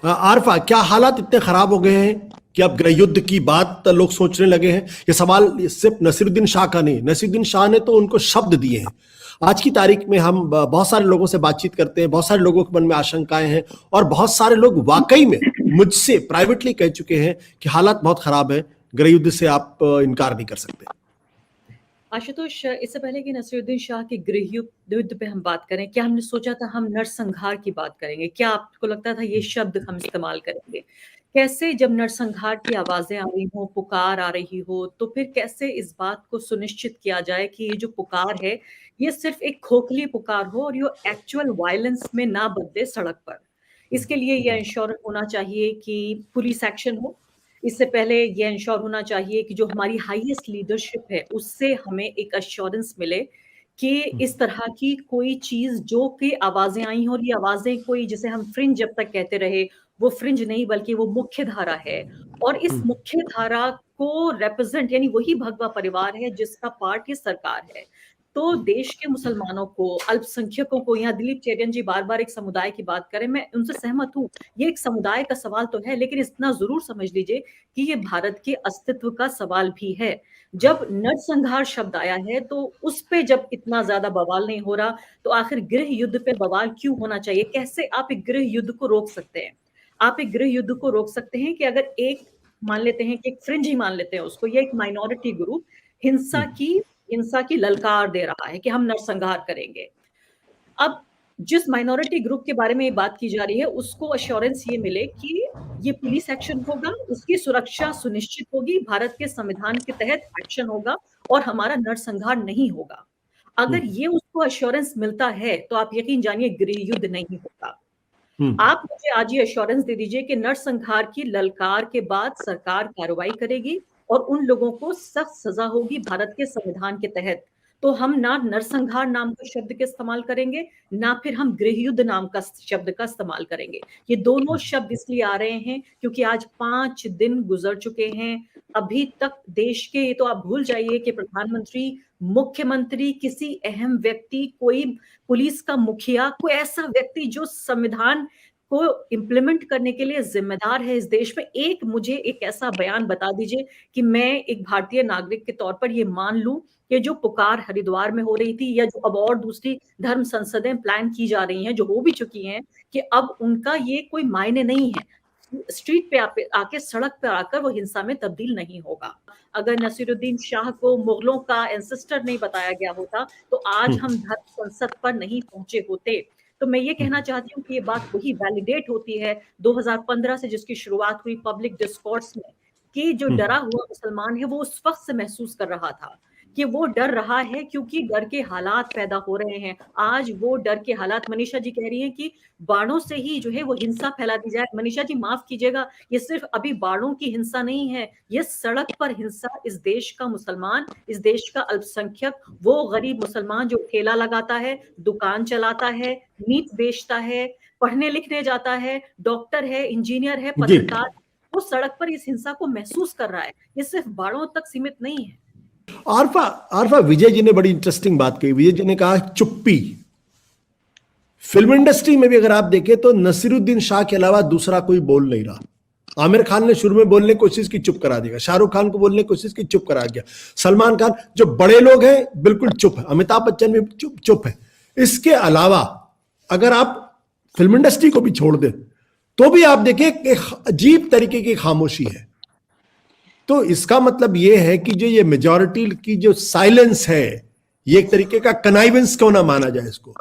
आरफा, क्या हालात इतने खराब हो गए हैं कि अब गृह युद्ध की बात लोग सोचने लगे हैं? ये सवाल सिर्फ नसीरुद्दीन शाह का नहीं, नसीरुद्दीन शाह ने तो उनको शब्द दिए हैं। आज की तारीख में हम बहुत सारे लोगों से बातचीत करते हैं, बहुत सारे लोगों के मन में आशंकाएं हैं, और बहुत सारे लोग वाकई में मुझसे प्राइवेटली कह चुके हैं कि हालात बहुत खराब है, गृह युद्ध से आप इनकार नहीं कर सकते। आशुतोष, इससे पहले कि नसीरुद्दीन शाह के गृह युद्ध पे हम बात करें, क्या हमने सोचा था हम नरसंहार की बात करेंगे? क्या आपको लगता था ये शब्द हम इस्तेमाल करेंगे? कैसे जब नरसंहार की आवाजें आ रही हो, पुकार आ रही हो, तो फिर कैसे इस बात को सुनिश्चित किया जाए कि ये जो पुकार है, ये सिर्फ एक खोखली पुकार हो और ये एक्चुअल वायलेंस में ना बदले सड़क पर। इसके लिए ये इंश्योर होना चाहिए कि पुलिस एक्शन हो। इससे पहले ये इंश्योर होना चाहिए कि जो हमारी हाईएस्ट लीडरशिप है, उससे हमें एक एश्योरेंस मिले कि इस तरह की कोई चीज़ जो कि आवाज़ें आई हों और ये आवाज़ें कोई जिसे हम फ्रिंज जब तक कहते रहे, वो फ्रिंज नहीं बल्कि वो मुख्य धारा है। और इस मुख्य धारा को रिप्रेज़ेंट यानी वही भगवा परिवार है जिसका पार्ट ये सरकार है। तो देश के मुसलमानों को, अल्पसंख्यकों को, यहाँ दिलीप चेरियन जी बार-बार एक समुदाय की बात करें, मैं उनसे सहमत हूँ। ये एक समुदाय का सवाल तो है, लेकिन इतना ज़रूर समझ लीजिए कि ये भारत के अस्तित्व का सवाल भी है। जब नरसंहार शब्द आया है, तो उस पे जब इतना ज़्यादा बवाल नहीं हो रहा, तो आखिर गृह युद्ध पे बवाल क्यों होना चाहिए? कैसे आप एक गृह युद्ध को रोक सकते हैं? आप एक गृह युद्ध को रोक सकते हैं कि अगर एक मान लेते हैं कि एक फ्रिंज ही मान लेते हैं उसको, या एक माइनॉरिटी ग्रुप हिंसा की हिंसा की ललकार दे रहा है कि हम नरसंहार करेंगे। अब जिस माइनॉरिटी ग्रुप के बारे में ये बात की जा रही है, उसको अश्योरेंस ये मिले कि ये पुलिस एक्शन होगा, उसकी सुरक्षा सुनिश्चित होगी, भारत के संविधान के तहत एक्शन होगा और हमारा नरसंहार नहीं होगा। अगर ये उसको अश्योरेंस मिलता है, तो आप यकीन जानिए गृह युद्ध नहीं होगा। आप मुझे आज ये एश्योरेंस दे दीजिए कि नरसंहार की ललकार के बाद सरकार कार्रवाई करेगी और उन लोगों को सख्त सजा होगी भारत के संविधान के तहत। तो हम ना नरसंहार नाम के शब्द का इस्तेमाल करेंगे, ना फिर हम गृह युद्ध नाम का शब्द का इस्तेमाल करेंगे। ये दोनों शब्द इसलिए आ रहे हैं क्योंकि आज 5 दिन गुजर चुके हैं। अभी तक देश के, ये तो आप भूल जाइए कि प्रधानमंत्री, मुख्यमंत्री, किसी अहम व्यक्ति, कोई पुलिस का मुखिया, कोई ऐसा व्यक्ति जो संविधान को इम्प्लीमेंट करने के लिए जिम्मेदार है इस देश में, एक मुझे एक ऐसा बयान बता दीजिए कि मैं एक भारतीय नागरिक के तौर पर ये मान लूं कि जो पुकार हरिद्वार में हो रही थी, या जो अब और दूसरी धर्म संसदें प्लान की जा रही हैं, जो हो भी चुकी हैं, कि अब उनका ये कोई मायने नहीं है। स्ट्रीट पे आके सड़क पे आकर वो हिंसा में तब्दील नहीं होगा। अगर नसीरुद्दीन शाह को मुगलों का एंसेस्टर नहीं बताया गया होता, तो आज हम धर्म संसद पर नहीं पहुंचे होते। तो मैं ये कहना चाहती हूँ कि ये बात वही वैलिडेट होती है 2015 से, जिसकी शुरुआत हुई पब्लिक डिस्कोर्स में, कि जो डरा हुआ मुसलमान है वो उस वक्त से महसूस कर रहा था कि वो डर रहा है क्योंकि डर के हालात पैदा हो रहे हैं। आज वो डर के हालात, मनीषा जी कह रही हैं कि बाणों से ही जो है वो हिंसा फैला दी जाए। मनीषा जी माफ कीजिएगा, ये सिर्फ अभी बाणों की हिंसा नहीं है, ये सड़क पर हिंसा। इस देश का मुसलमान, इस देश का अल्पसंख्यक, वो गरीब मुसलमान जो ठेला लगाता है, दुकान चलाता है, मीट बेचता है, पढ़ने लिखने जाता है, डॉक्टर है, इंजीनियर है, पत्रकार, वो सड़क पर इस हिंसा को महसूस कर रहा है। ये सिर्फ बाणों तक सीमित नहीं है। आरफा आरफा विजय जी ने बड़ी इंटरेस्टिंग बात कही। विजय जी ने कहा चुप्पी। फिल्म इंडस्ट्री में भी अगर आप देखें तो नसीरुद्दीन शाह के अलावा दूसरा कोई बोल नहीं रहा। आमिर खान ने शुरू में बोलने की कोशिश की, चुप करा दिया। शाहरुख खान को बोलने की कोशिश की, चुप करा दिया। सलमान खान, जो बड़े लोग हैं, बिल्कुल चुप है। अमिताभ बच्चन भी चुप है। इसके अलावा अगर आप फिल्म इंडस्ट्री को भी छोड़ दें तो भी आप देखिए एक अजीब तरीके की खामोशी है। तो इसका मतलब यह है कि जो ये मेजॉरिटी की जो साइलेंस है, ये एक तरीके का कनाइवेंस क्यों ना माना जाए इसको।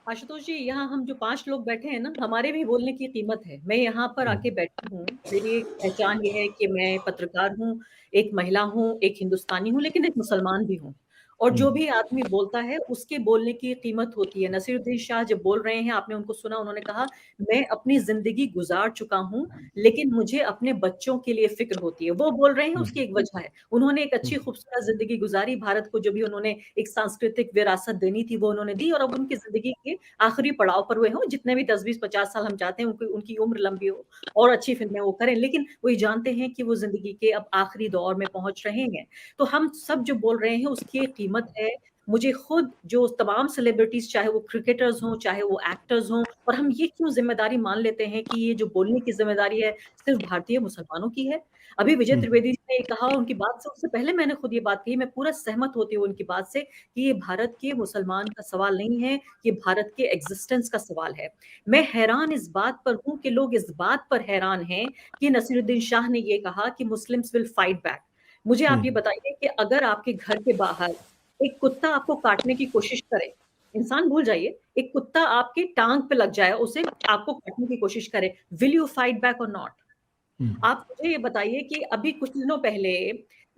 आशुतोष जी, यहाँ हम जो 5 लोग बैठे हैं ना, हमारे भी बोलने की कीमत है। मैं यहाँ पर आके बैठी हूँ, मेरी पहचान ये है कि मैं पत्रकार हूँ, एक महिला हूँ, एक हिंदुस्तानी हूँ, लेकिन एक मुसलमान भी हूँ। और जो भी आदमी बोलता है उसके बोलने की कीमत होती है। नसीरुद्दीन शाह जब बोल रहे हैं, आपने उनको सुना, उन्होंने कहा मैं अपनी जिंदगी गुजार चुका हूँ, लेकिन मुझे अपने बच्चों के लिए फिक्र होती है। वो बोल रहे हैं, उसकी एक वजह है। उन्होंने एक अच्छी खूबसूरत जिंदगी गुजारी, भारत को जो भी उन्होंने एक सांस्कृतिक विरासत देनी थी वो उन्होंने दी, और अब उनकी जिंदगी के आखिरी पड़ाव पर हुए हों। जितने भी 10-20-50 साल हम चाहते हैं उनकी उम्र लंबी हो और अच्छी फिल्में वो करें, लेकिन वो ये जानते हैं कि वो जिंदगी के अब आखिरी दौर में पहुंच रहे हैं। तो हम सब जो बोल रहे हैं उसकी एक कीमत है, मुझे खुद जो तमाम सेलिब्रिटीज़ चाहे वो क्रिकेटर्स हों, चाहे वो एक्टर्स हों और हम ये क्यों ज़िम्मेदारी मान लेते हैं कि ये जो बोलने की ज़िम्मेदारी है सिर्फ़ भारतीय मुसलमानों की है। अभी विजय त्रिवेदी जी ने ये कहा उनकी बात से उससे पहले मैंने खुद ये बात कही, मैं पूरा सहमत होती हूँ उनकी बात से कि ये भारत के मुसलमान का सवाल नहीं है, ये भारत के एक्जिस्टेंस का सवाल है। मैं हैरान इस बात पर हूँ कि लोग इस बात पर हैरान हैं कि नसीरुद्दीन शाह ने ये कहा कि मुस्लिम्स विल फाइट बैक। मुझे आप ये बताइए कि अगर आपके घर के बाहर एक कुत्ता आपको काटने की कोशिश करे, इंसान भूल जाइए, एक कुत्ता आपके टाँग पे लग जाए, उसे आपको काटने की कोशिश करे, विल यू फाइट बैक और नॉट? आप मुझे ये बताइए कि अभी कुछ दिनों पहले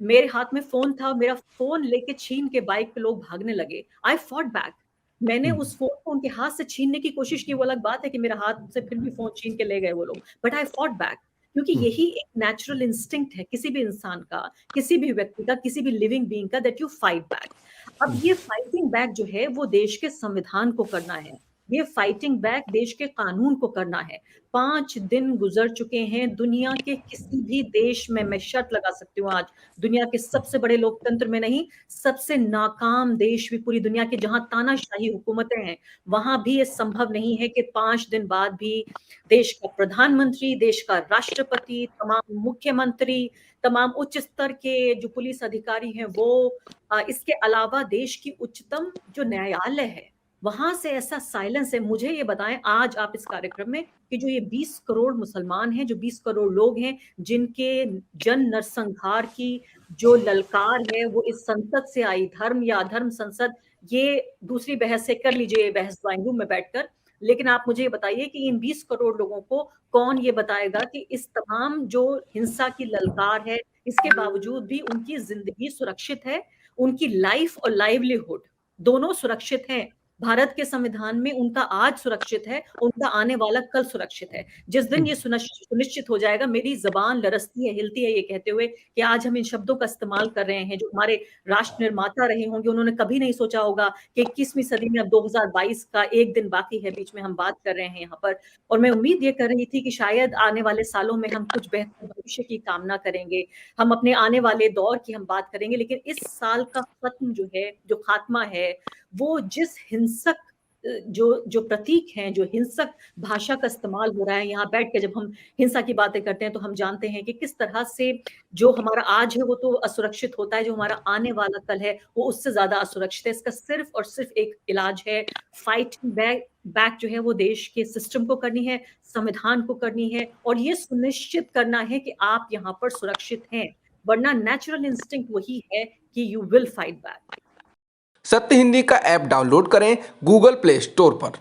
मेरे हाथ में फ़ोन था, मेरा फ़ोन लेके छीन के बाइक पे लोग भागने लगे। आई फॉट बैक। मैंने उस फ़ोन को उनके हाथ से छीनने की कोशिश की, वो अलग बात है कि मेरे हाथ से फिर भी फ़ोन छीन के ले गए वो लोग, बट आई फॉट बैक क्योंकि यही एक नेचुरल इंस्टिंक्ट है किसी भी इंसान का, किसी भी व्यक्ति का, किसी भी लिविंग बीइंग का दैट यू फाइट बैक। अब ये फाइटिंग बैक जो है वो देश के संविधान को करना है। ये फाइटिंग बैक देश के कानून को करना है। 5 दिन गुज़र चुके हैं, दुनिया के किसी भी देश में मैं शर्त लगा सकती हूँ आज, दुनिया के सबसे बड़े लोकतंत्र में नहीं, सबसे नाकाम देश भी पूरी दुनिया के जहाँ तानाशाही हुकूमतें हैं, वहाँ भी ये संभव नहीं है कि 5 दिन बाद भी देश का प्रधानमंत्री, देश का राष्ट्रपति, तमाम मुख्यमंत्री, तमाम उच्च स्तर के जो पुलिस अधिकारी हैं वो इसके अलावा देश की उच्चतम जो न्यायालय है, वहाँ से ऐसा साइलेंस है। मुझे ये बताएँ आज आप इस कार्यक्रम में कि जो ये 20 करोड़ मुसलमान हैं, जो 20 करोड़ लोग हैं, जिनके जन नरसंहार की जो ललकार है, वो इस संसद से आई, धर्म या अधर्म संसद, ये दूसरी बहस से कर लीजिए बहस ड्राइंग रूम में बैठकर। लेकिन आप मुझे ये बताइए कि इन 20 करोड़ लोगों को कौन ये बताएगा कि इस तमाम जो हिंसा की ललकार है, इसके बावजूद भी उनकी ज़िंदगी सुरक्षित है, उनकी लाइफ़ और लाइवलीहुड दोनों सुरक्षित हैं। भारत के संविधान में उनका आज सुरक्षित है, उनका आने वाला कल सुरक्षित है। जिस दिन ये सुनिश्चित हो जाएगा, मेरी ज़बान लरज़ती है, हिलती है ये कहते हुए कि आज हम इन शब्दों का इस्तेमाल कर रहे हैं, जो हमारे राष्ट्र निर्माता रहे होंगे, उन्होंने कभी नहीं सोचा होगा कि 21वीं सदी में अब 2022 का 1 दिन बाकी है, बीच में हम बात कर रहे हैं यहाँ पर। और मैं उम्मीद ये कर रही थी कि शायद आने वाले सालों में हम कुछ बेहतर भविष्य की कामना करेंगे, हम अपने आने वाले दौर की हम बात करेंगे, लेकिन इस साल का ख़त्म जो है, जो खात्मा है, वो जिस हिंसक जो प्रतीक हैं, जो हिंसक भाषा का इस्तेमाल हो रहा है, यहाँ बैठ के जब हम हिंसा की बातें करते हैं, तो हम जानते हैं कि किस तरह से जो हमारा आज है, वो तो असुरक्षित होता है, जो हमारा आने वाला कल है, वो उससे ज़्यादा असुरक्षित है। इसका सिर्फ़ और सिर्फ़ एक इलाज है, फाइटिंग बैक जो है, वो देश के सिस्टम को करनी है, संविधान को करनी है और ये सुनिश्चित करना है कि आप यहाँ पर सुरक्षित हैं, वरना नेचुरल इंस्टिंक्ट वही है कि यू विल फाइट बैक। सत्य हिंदी का ऐप डाउनलोड करें गूगल प्ले स्टोर पर।